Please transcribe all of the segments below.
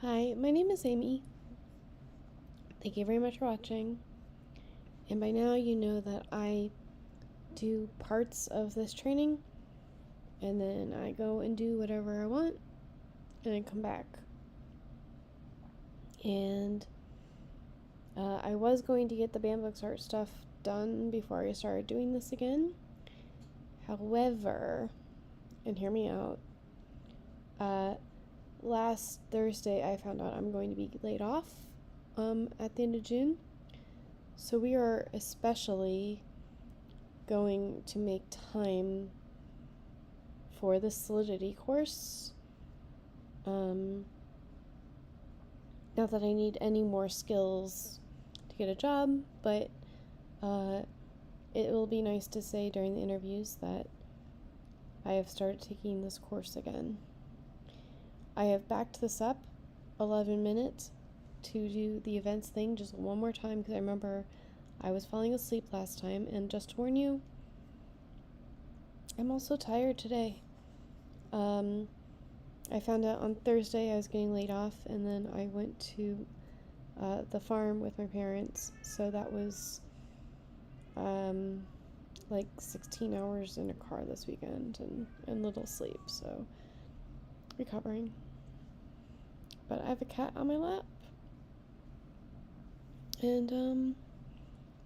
Hi, my name is Amy. Thank you very much for watching. And by now you know that I do parts of this training and then I go and do whatever I want and I come back. And I was going to get the Bambooks art stuff done before I started doing this again. However, and hear me out, last Thursday I found out I'm going to be laid off at the end of June. So we are especially going to make time for the Solidity course. Not that I need any more skills to get a job, but it will be nice to say during the interviews that I have started taking this course again. I have backed this up 11 minutes to do the events thing just one more time because I remember I was falling asleep last time, and just to warn you, I'm also tired today. I found out on Thursday I was getting laid off, and then I went to the farm with my parents, so that was like 16 hours in a car this weekend and little sleep, so recovering. But I have a cat on my lap, and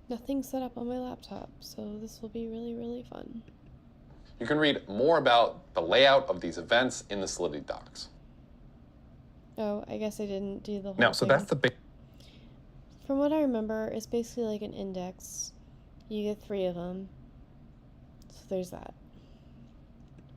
nothing's set up on my laptop, so this will be really, really fun. You can read more about the layout of these events in the Solidity docs. Oh, I guess I didn't do the whole Now, so thing. that's the big... From what I remember, it's basically like an index. You get 3 of them. So there's that.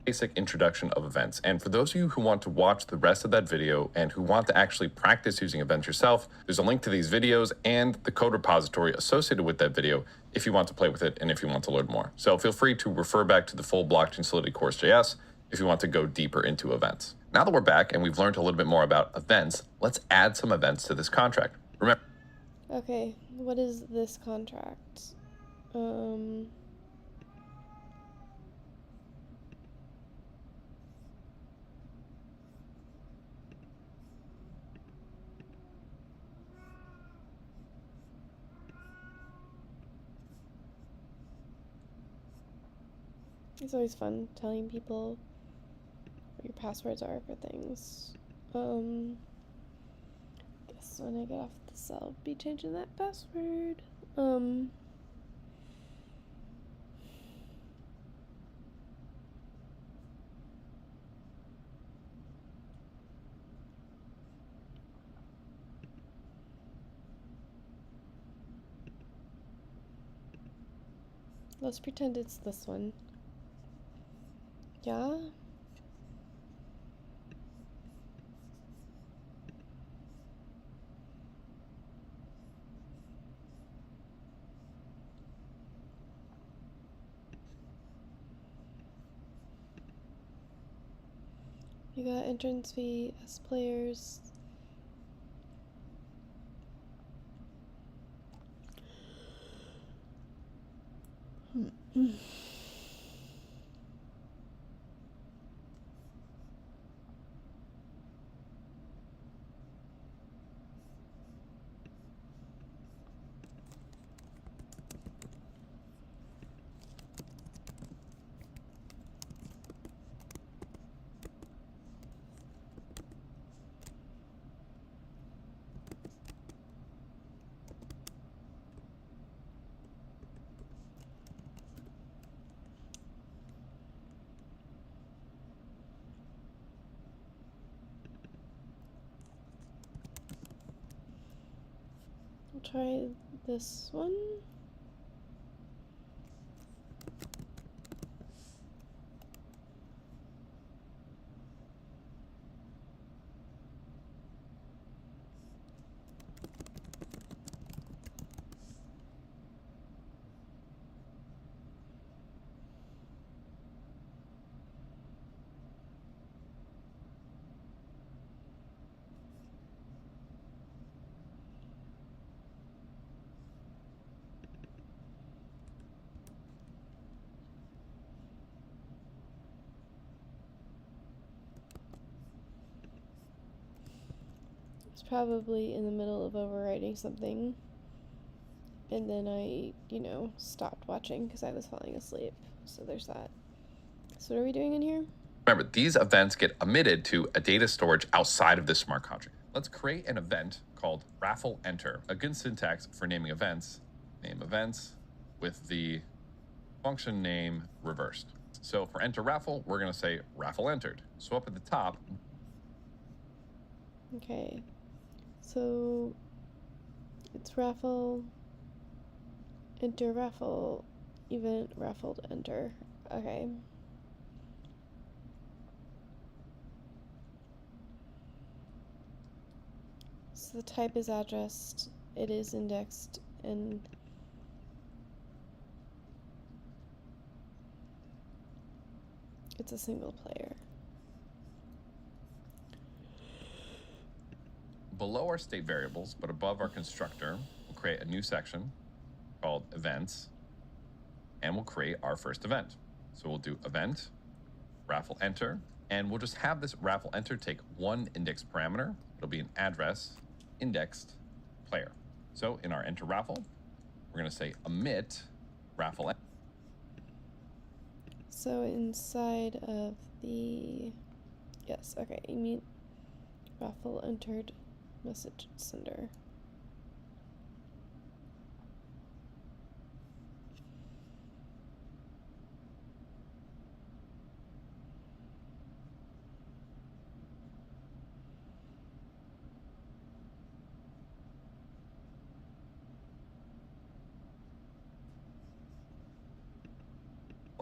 basic introduction of events. And for those of you who want to watch the rest of that video and who want to actually practice using events yourself, there's a link to these videos and the code repository associated with that video if you want to play with it and if you want to learn more. So feel free to refer back to the full Blockchain Solidity course JS if you want to go deeper into events. Now that we're back and we've learned a little bit more about events, let's add some events to this contract. Remember, Okay, what is this contract? It's always fun telling people what your passwords are for things. Guess when I get off this, I'll be changing that password. Let's pretend it's this one. Yeah? You got entrance fee, S players. I'll try this one. was probably in the middle of overwriting something, and then I, stopped watching because I was falling asleep. So there's that. So what are we doing in here? Remember, these events get emitted to a data storage outside of this smart contract. Let's create an event called raffle enter. A good syntax for naming events, name events with the function name reversed. So for enter raffle, we're going to say raffle entered. So up at the top. Okay. So it's raffle, enter raffle, event raffled enter. Okay. So the type is addressed, it is indexed, and it's a single player. Below our state variables, but above our constructor, we'll create a new section called events, and we'll create our first event. So we'll do event, raffle enter, and we'll just have this raffle enter take one index parameter. It'll be an address, indexed player. So in our enter raffle, we're going to say emit raffle. So inside of the, yes, okay, emit raffle entered message sender.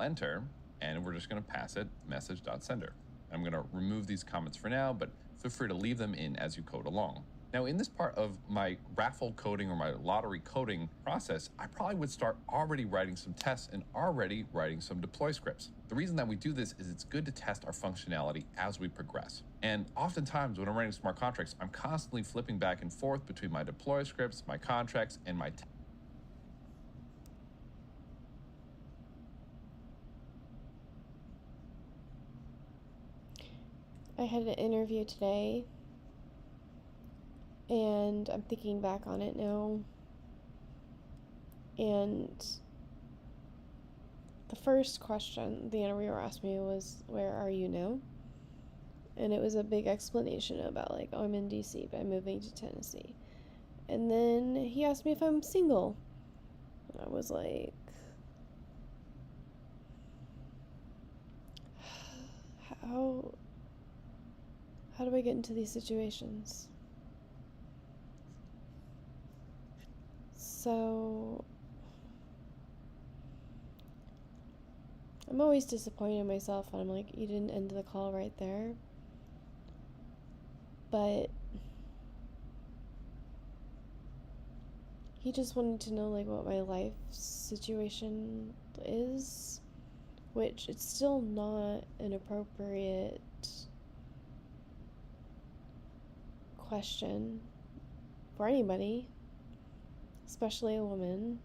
Enter, and we're just going to pass it message.sender. I'm going to remove these comments for now, but feel free to leave them in as you code along. Now, in this part of my raffle coding or my lottery coding process, I probably would start already writing some tests and already writing some deploy scripts. The reason that we do this is it's good to test our functionality as we progress. And oftentimes when I'm writing smart contracts, I'm constantly flipping back and forth between my deploy scripts, my contracts, and my I had an interview today, and I'm thinking back on it now, and the first question the interviewer asked me was, "Where are you now?" And it was a big explanation about, like, oh, I'm in DC, but I'm moving to Tennessee. And then he asked me if I'm single. And I was like, how do I get into these situations? So I'm always disappointed in myself when I'm like, you didn't end the call right there. But he just wanted to know, like, what my life situation is, which it's still not an appropriate question for anybody, especially a woman.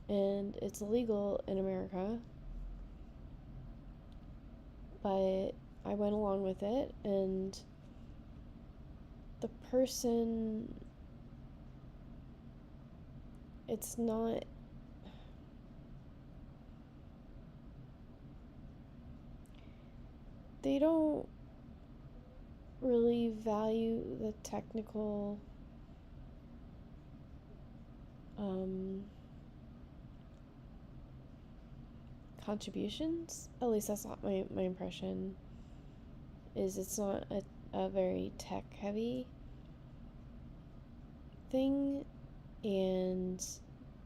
And it's illegal in America, but I went along with it, and the person, it's not, they don't really value the technical contributions. At least that's not my impression. Is it's not a very tech heavy thing, and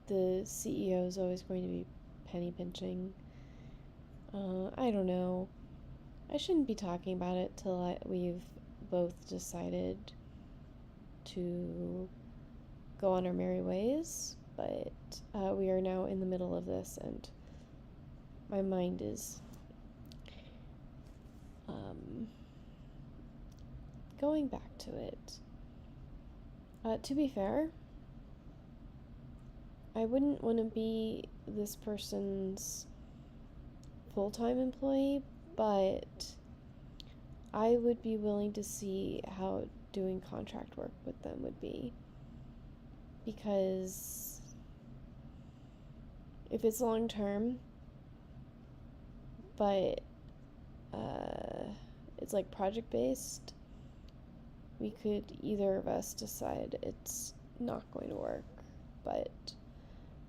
the CEO is always going to be penny pinching. I don't know. I shouldn't be talking about it till we've both decided to go on our merry ways, but we are now in the middle of this, and my mind is going back to it. To be fair, I wouldn't want to be this person's full-time employee, but I would be willing to see how doing contract work with them would be. Because if it's long term, but it's like project based, we could either of us decide it's not going to work. But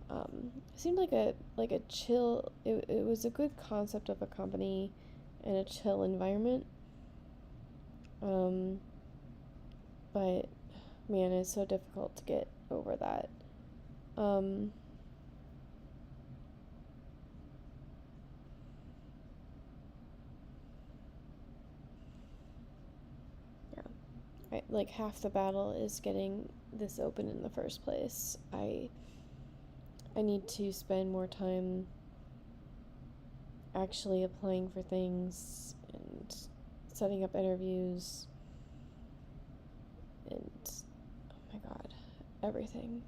it seemed like a chill. It was a good concept of a company and a chill environment. But man, it's so difficult to get over that. Like half the battle is getting this open in the first place. I need to spend more time actually applying for things and setting up interviews and oh my god, everything.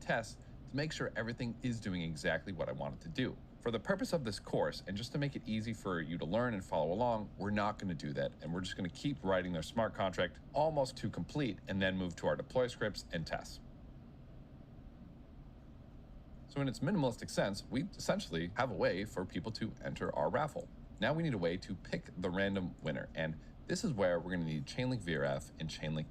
Test to make sure everything is doing exactly what I want it to do. For the purpose of this course, and just to make it easy for you to learn and follow along, we're not going to do that, and we're just going to keep writing their smart contract almost to complete, and then move to our deploy scripts and tests. So in its minimalistic sense, we essentially have a way for people to enter our raffle. Now we need a way to pick the random winner, and this is where we're going to need Chainlink VRF and Chainlink.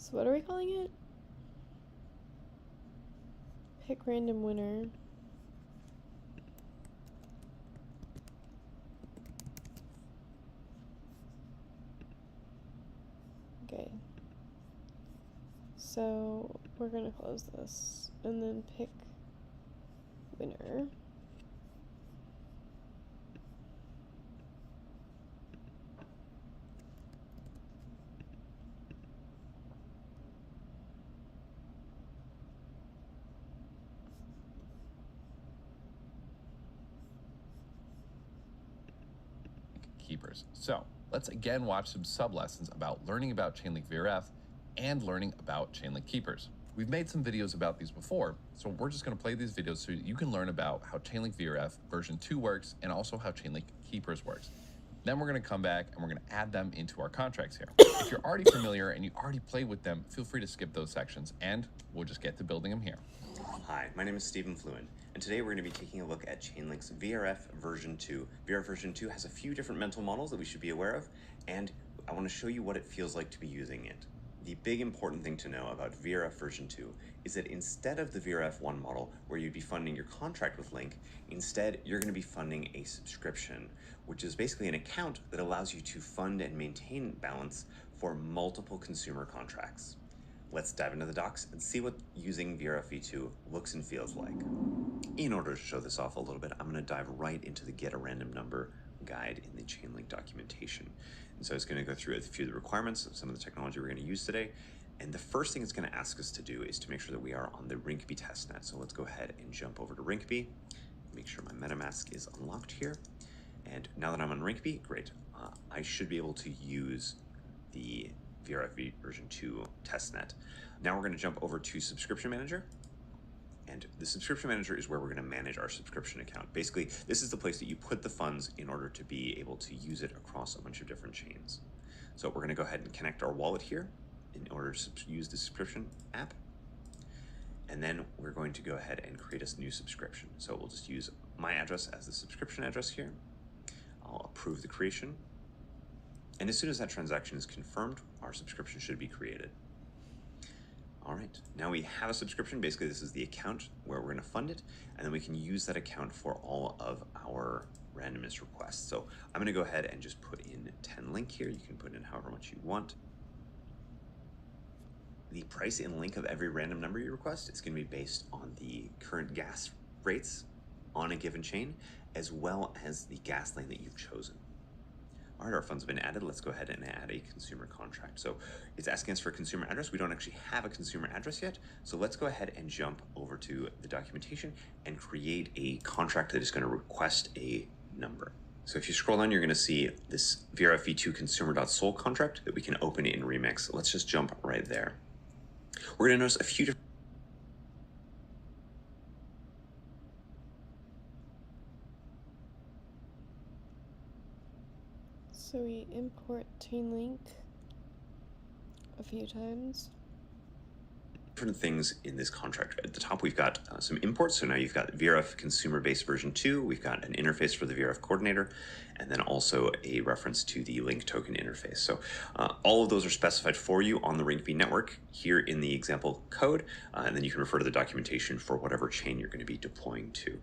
So what are we calling it? Pick random winner. Okay. So we're gonna close this and then pick winner. Keepers. So let's again watch some sub-lessons about learning about Chainlink VRF and learning about Chainlink Keepers. We've made some videos about these before, so we're just going to play these videos so you can learn about how Chainlink VRF version 2 works and also how Chainlink Keepers works. Then we're going to come back and we're going to add them into our contracts here. If you're already familiar and you already played with them, feel free to skip those sections and we'll just get to building them here. Hi, my name is Stephen Fluin, and today we're going to be taking a look at Chainlink's VRF version 2. VRF version 2 has a few different mental models that we should be aware of, and I want to show you what it feels like to be using it. The big important thing to know about VRF version 2 is that instead of the VRF 1 model, where you'd be funding your contract with Link, instead you're going to be funding a subscription, which is basically an account that allows you to fund and maintain balance for multiple consumer contracts. Let's dive into the docs and see what using VRF v2 looks and feels like. In order to show this off a little bit, I'm going to dive right into the Get a Random Number guide in the Chainlink documentation. And so it's going to go through a few of the requirements of some of the technology we're going to use today. And the first thing it's going to ask us to do is to make sure that we are on the Rinkeby testnet. So let's go ahead and jump over to Rinkeby, make sure my MetaMask is unlocked here. And now that I'm on Rinkeby, great. I should be able to use the VRF version 2 testnet. Now we're going to jump over to Subscription Manager. And the Subscription Manager is where we're going to manage our subscription account. Basically, this is the place that you put the funds in order to be able to use it across a bunch of different chains. So we're going to go ahead and connect our wallet here in order to use the subscription app. And then we're going to go ahead and create a new subscription. So we'll just use my address as the subscription address here. I'll approve the creation. And as soon as that transaction is confirmed, our subscription should be created. All right, now we have a subscription. Basically, this is the account where we're going to fund it, and then we can use that account for all of our randomness requests. So I'm going to go ahead and just put in 10 Link here. You can put in however much you want. The price in Link of every random number you request is going to be based on the current gas rates on a given chain, as well as the gas lane that you've chosen. All right, our funds have been added. Let's go ahead and add a consumer contract. So it's asking us for a consumer address. We don't actually have a consumer address yet. So let's go ahead and jump over to the documentation and create a contract that is going to request a number. So if you scroll down, you're going to see this VRF v2 consumer.sol contract that we can open in Remix. Let's just jump right there. We're going to notice a few different So we import Chainlink a few times. different things in this contract. At the top, we've got some imports. So now you've got VRF consumer base version 2. We've got an interface for the VRF coordinator, and then also a reference to the link token interface. So all of those are specified for you on the RingV network here in the example code, and then you can refer to the documentation for whatever chain you're going to be deploying to.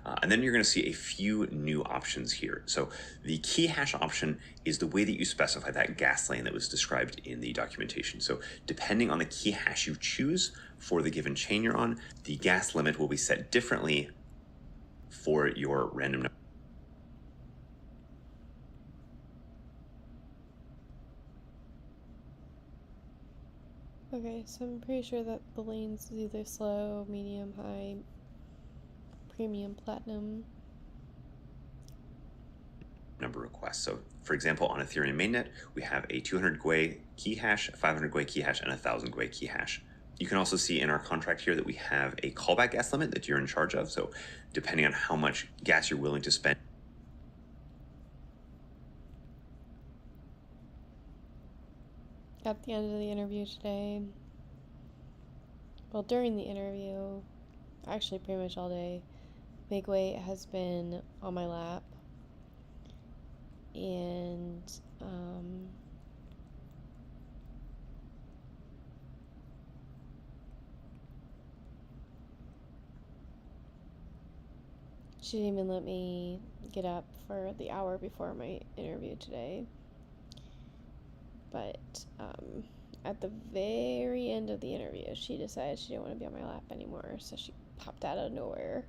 And then you're going to see a few new options here. So the key hash option is the way that you specify that gas lane that was described in the documentation. So depending on the key hash you choose for the given chain you're on, the gas limit will be set differently for your random number. Okay, so I'm pretty sure that the lanes is either slow, medium, high, premium, platinum. Number requests. So for example, on Ethereum mainnet, we have a 200 Gwei key hash, a 500 Gwei key hash, and a 1000 Gwei key hash. You can also see in our contract here that we have a callback gas limit that you're in charge of. So depending on how much gas you're willing to spend. At the end of the interview today, well, during the interview, actually pretty much all day, Megway has been on my lap, and she didn't even let me get up for the hour before my interview today. But at the very end of the interview, she decided she didn't want to be on my lap anymore, so she popped out of nowhere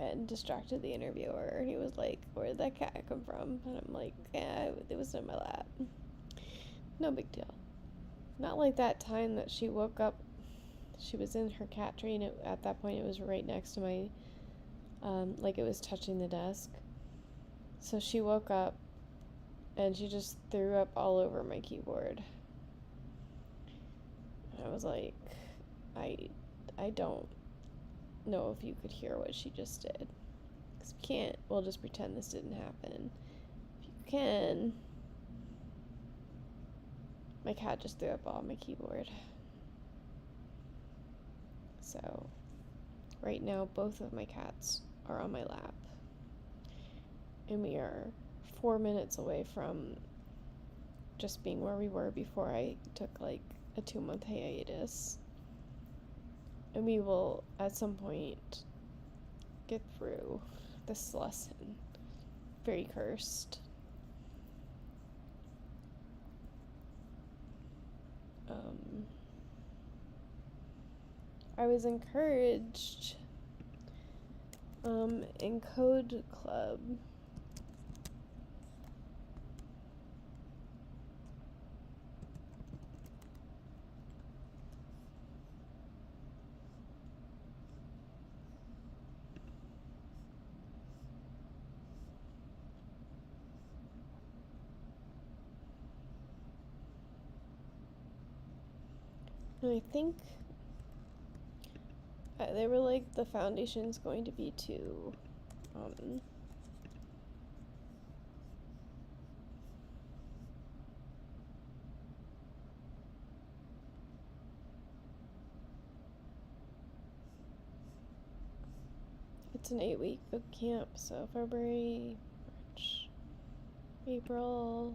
and distracted the interviewer. And he was like, "Where did that cat come from?" And I'm like, "Yeah, it was in my lap. No big deal." Not like that time that she woke up. She was in her cat tree, and at that point it was right next to my, like it was touching the desk. So she woke up and she just threw up all over my keyboard. And I was like, I don't know if you could hear what she just did. Because we can't, we'll just pretend this didn't happen. If you can, my cat just threw up all my keyboard. So, right now, both of my cats are on my lap. And we are 4 minutes away from just being where we were before I took like a 2-month hiatus. And we will, at some point, get through this lesson. Very cursed. I was encouraged in Code Club and I think they were like, the foundation's going to be to it's an 8-week boot camp, so February, March, April.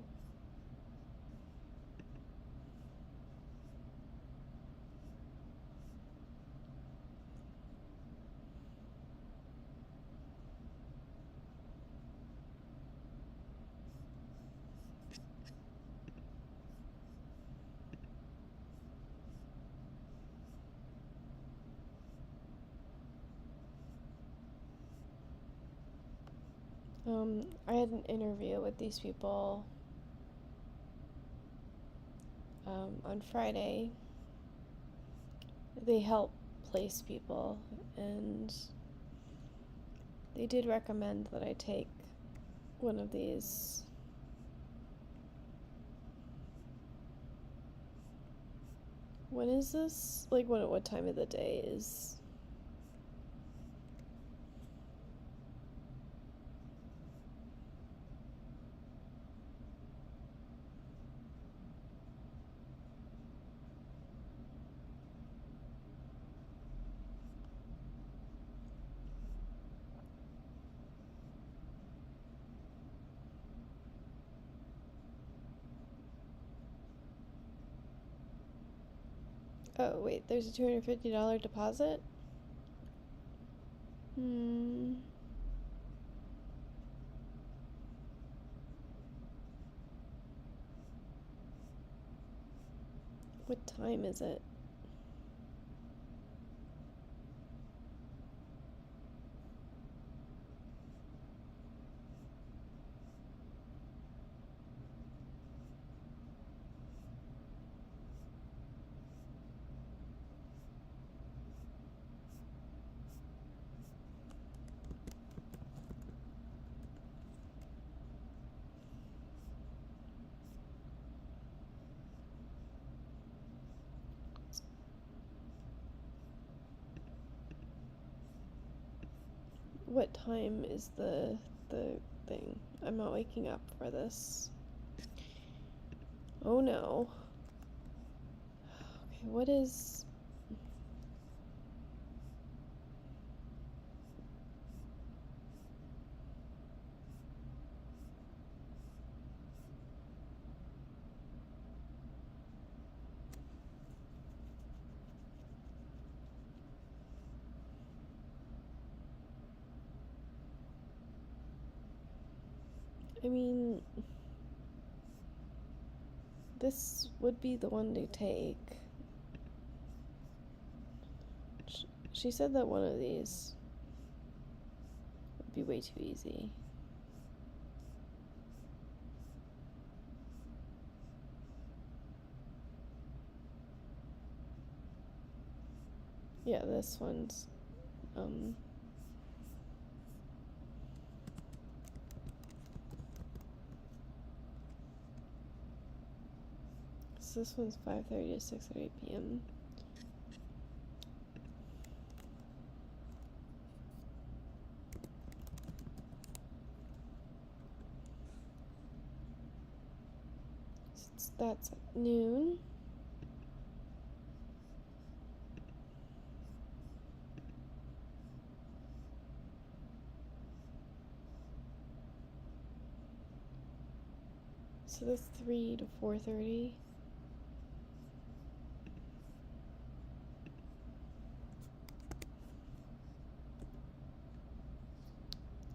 I had an interview with these people on Friday. They help place people, and they did recommend that I take one of these. When is this? Like, what time of the day is? Oh, wait, there's a $250 deposit? What time is it? What time is the thing? I'm not waking up for this. Oh no. Okay, what is... I mean, this would be the one to take. She said that one of these would be way too easy. Yeah, this one's, so this one's 5:30 to 6:30 p.m. That's at noon. So that's 3 to 4:30.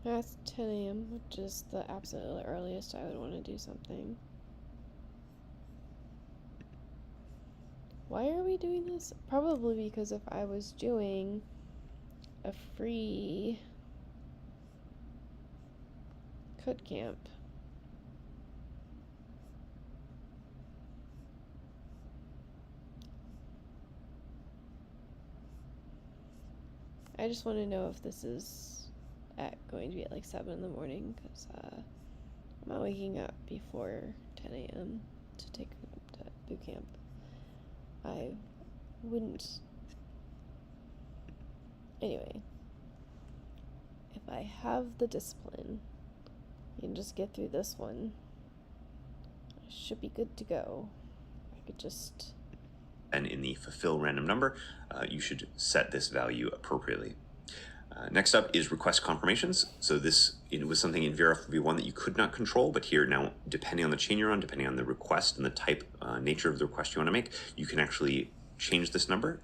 That's 10 a.m., which is the absolute earliest I would want to do something. Why are we doing this? Probably because if I was doing a free code camp, I just want to know if this is going to be at like 7 in the morning, because I'm not waking up before 10 a.m. to take boot camp. I wouldn't. Anyway, if I have the discipline and just get through this one, I should be good to go. I could just... And in the fulfill random number, you should set this value appropriately. Next up is request confirmations. So this was something in VRF v1 that you could not control, but here now, depending on the chain you're on, depending on the request and the type, nature of the request you want to make, you can actually change this number.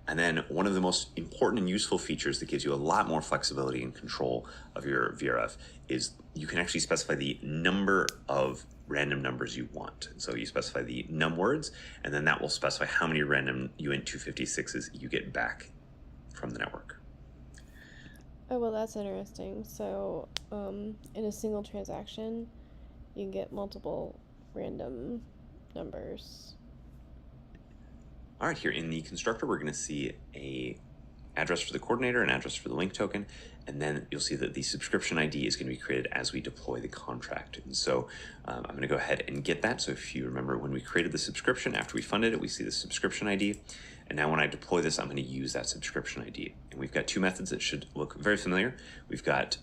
And then one of the most important and useful features that gives you a lot more flexibility and control of your VRF is you can actually specify the number of random numbers you want. So you specify the num words, and then that will specify how many random UINT 256s you get back from the network. Oh, well, that's interesting. So, in a single transaction, you can get multiple random numbers. All right, here in the constructor, we're going to see a address for the coordinator, an address for the link token, and then you'll see that the subscription ID is going to be created as we deploy the contract. And so I'm going to go ahead and get that. So if you remember when we created the subscription, after we funded it, we see the subscription ID. And now when I deploy this, I'm going to use that subscription ID. And we've got two methods that should look very familiar. We've got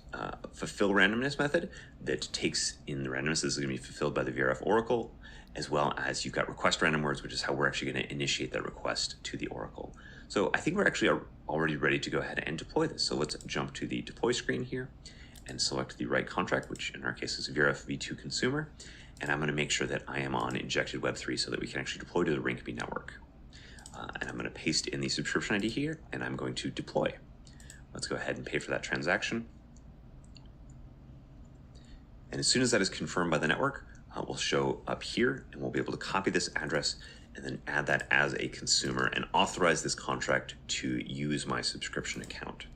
fulfill randomness method that takes in the randomness. This is going to be fulfilled by the VRF Oracle, as well as you've got request random words, which is how we're actually going to initiate that request to the Oracle. So I think we're actually already ready to go ahead and deploy this. So let's jump to the deploy screen here and select the right contract, which in our case is VRF v2 consumer. And I'm going to make sure that I am on injected Web3 so that we can actually deploy to the Rinkeby network. And I'm going to paste in the subscription ID here, and I'm going to deploy. Let's go ahead and pay for that transaction. And as soon as that is confirmed by the network, we'll show up here, and we'll be able to copy this address and then add that as a consumer and authorize this contract to use my subscription account.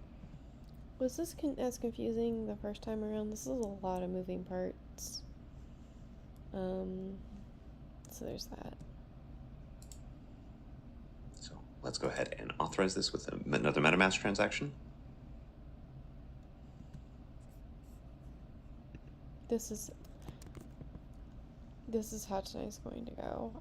Was this as confusing the first time around? This is a lot of moving parts. So there's that. So let's go ahead and authorize this with another MetaMask transaction. This is how tonight's going to go.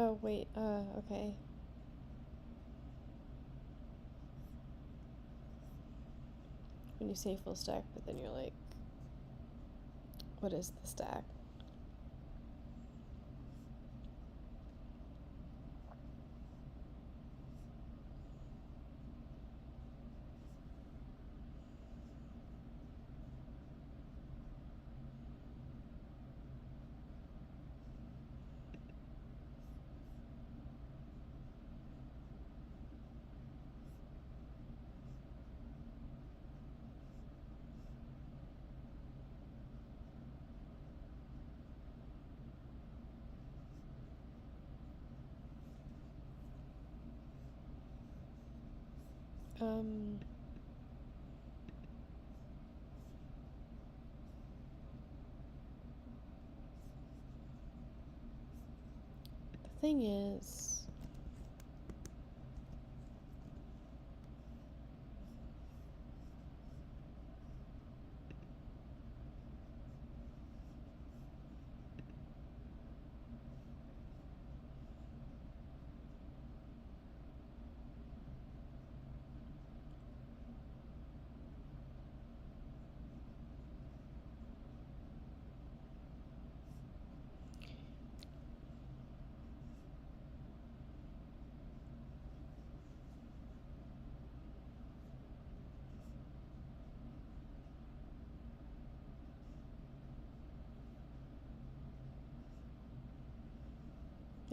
Oh, wait, okay. When you say full stack, but then you're like, what is the stack? The thing is,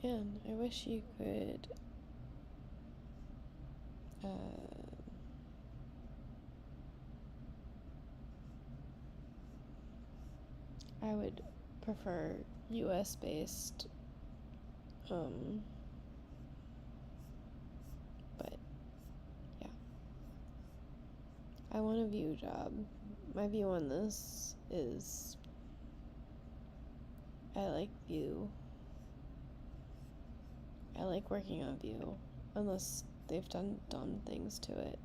Man, I wish you could I would prefer US based, but yeah. I want a Vue job. My view on this is I like Vue. I like working on Vue, unless they've done dumb things to it.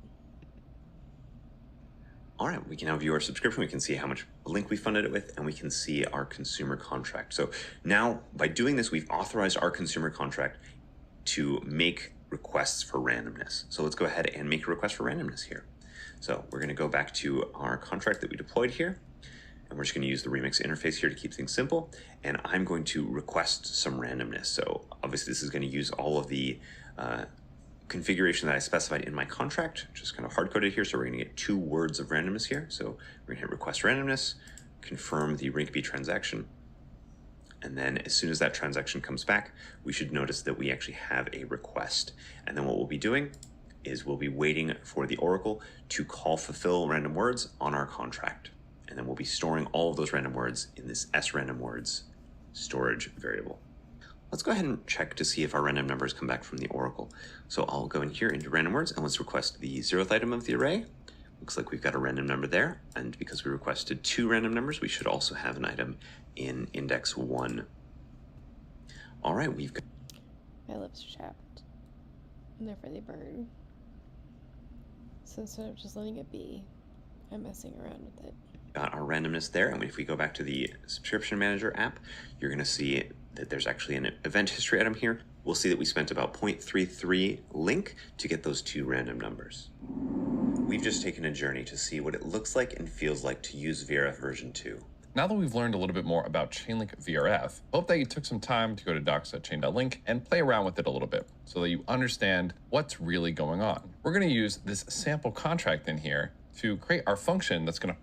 All right, we can now view our subscription. We can see how much link we funded it with, and we can see our consumer contract. So now by doing this, we've authorized our consumer contract to make requests for randomness. So let's go ahead and make a request for randomness here. So we're gonna go back to our contract that we deployed here, and we're just gonna use the Remix interface here to keep things simple. And I'm going to request some randomness. So obviously this is gonna use all of the configuration that I specified in my contract, just kind of hard-coded here. So we're gonna get 2 words of randomness here. So we're gonna hit request randomness, confirm the Rinkeby transaction. And then as soon as that transaction comes back, we should notice that we actually have a request. And then what we'll be doing is we'll be waiting for the Oracle to call fulfill random words on our contract. And then we'll be storing all of those random words in this sRandomWords storage variable. Let's go ahead and check to see if our random numbers come back from the Oracle. So I'll go in here into random words and let's request the 0th item of the array. Looks like we've got a random number there. And because we requested 2 random numbers, we should also have an item in index 1. All right, we've got... My lips are chapped, and therefore they burn. So instead of just letting it be, I'm messing around with it. Got our randomness there. And if we go back to the subscription manager app, you're gonna see that there's actually an event history item here. We'll see that we spent about 0.33 link to get those 2 random numbers. We've just taken a journey to see what it looks like and feels like to use VRF version 2. Now that we've learned a little bit more about Chainlink VRF, hope that you took some time to go to docs.chain.link and play around with it a little bit so that you understand what's really going on. We're going to use this sample contract in here to create our function that's going to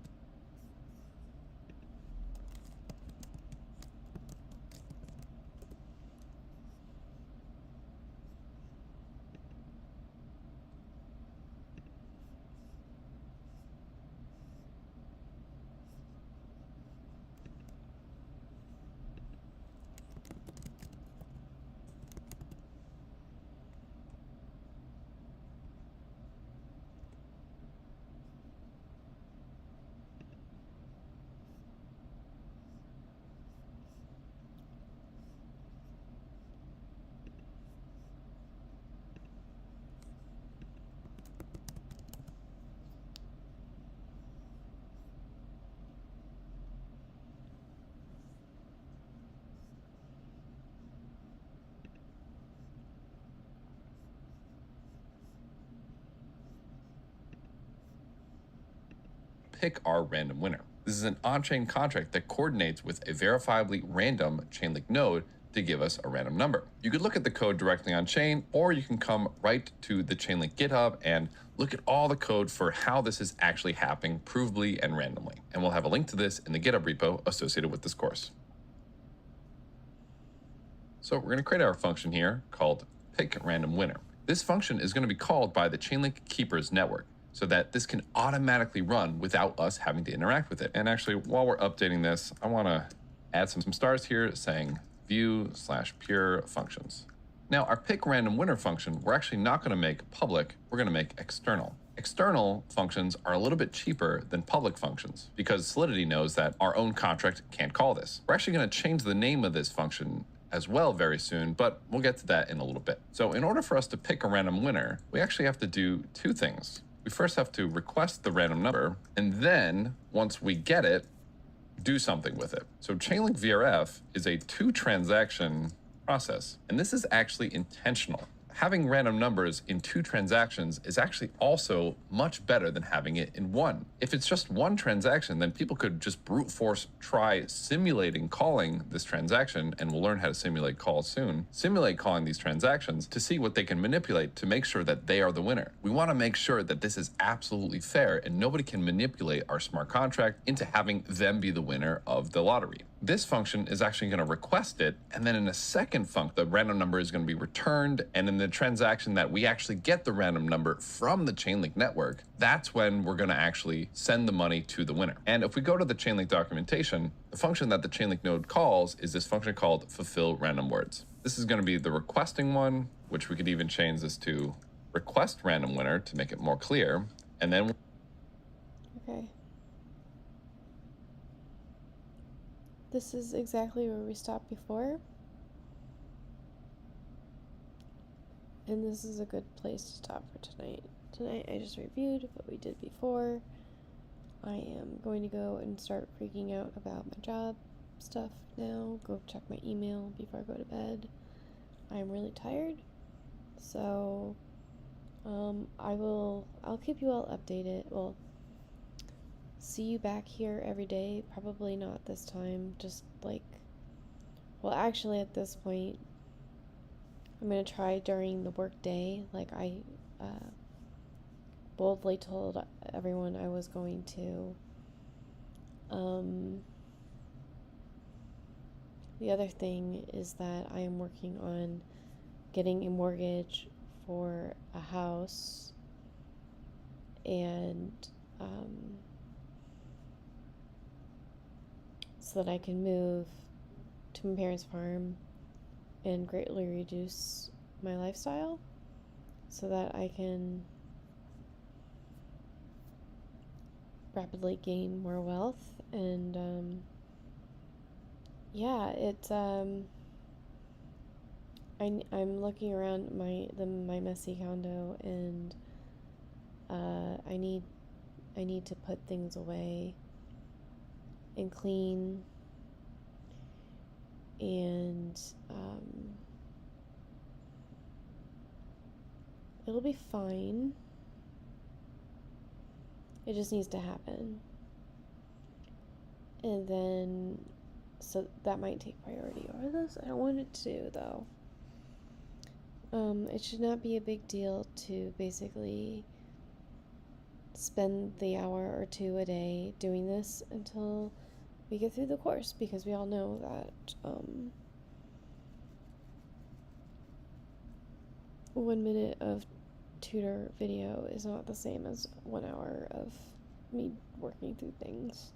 pick our random winner. This is an on-chain contract that coordinates with a verifiably random Chainlink node to give us a random number. You could look at the code directly on chain, or you can come right to the Chainlink GitHub and look at all the code for how this is actually happening provably and randomly. And we'll have a link to this in the GitHub repo associated with this course. So we're going to create our function here called pick random winner. This function is going to be called by the Chainlink Keepers network, so that this can automatically run without us having to interact with it. And actually, while we're updating this, I want to add some stars here saying view/pure functions. Now, our pick random winner function, we're actually not going to make public, we're going to make external. External functions are a little bit cheaper than public functions because Solidity knows that our own contract can't call this. We're actually going to change the name of this function as well very soon, but we'll get to that in a little bit. So in order for us to pick a random winner, we actually have to do 2 things. We first have to request the random number, and then once we get it, do something with it. So Chainlink VRF is a 2-transaction process, and this is actually intentional. Having random numbers in 2 transactions is actually also much better than having it in 1. If it's just 1 transaction, then people could just brute force try simulating calling this transaction, and we'll learn how to simulate calls soon, simulate calling these transactions to see what they can manipulate to make sure that they are the winner. We want to make sure that this is absolutely fair and nobody can manipulate our smart contract into having them be the winner of the lottery. This function is actually going to request it, and then in a second func, the random number is going to be returned, and in the transaction that we actually get the random number from the Chainlink network, that's when we're going to actually send the money to the winner. And if we go to the Chainlink documentation, the function that the Chainlink node calls is this function called fulfill random words. This is going to be the requesting one, which we could even change this to request random winner to make it more clear, and then Okay. This is exactly where we stopped before. And this is a good place to stop for tonight. Tonight I just reviewed what we did before. I am going to go and start freaking out about my job stuff now. Go check my email before I go to bed. I'm really tired. So I'll keep you all updated. Well, see you back here every day. Probably not this time. Just like, well, actually at this point, I'm going to try during the work day. Like I boldly told everyone I was going to. The other thing is that I am working on getting a mortgage for a house, and so that I can move to my parents' farm and greatly reduce my lifestyle so that I can rapidly gain more wealth. And yeah, it's I'm looking around my messy condo, and I need to put things away and clean, and it'll be fine. It just needs to happen. And then, so that might take priority over this. I don't want it to, though. It should not be a big deal to basically spend the hour or two a day doing this until we get through the course, because we all know that 1 minute of tutor video is not the same as 1 hour of me working through things.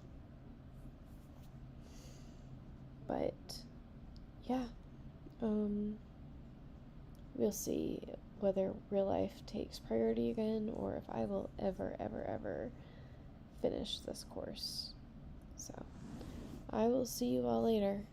But yeah, we'll see whether real life takes priority again, or if I will ever finish this course. So I will see you all later.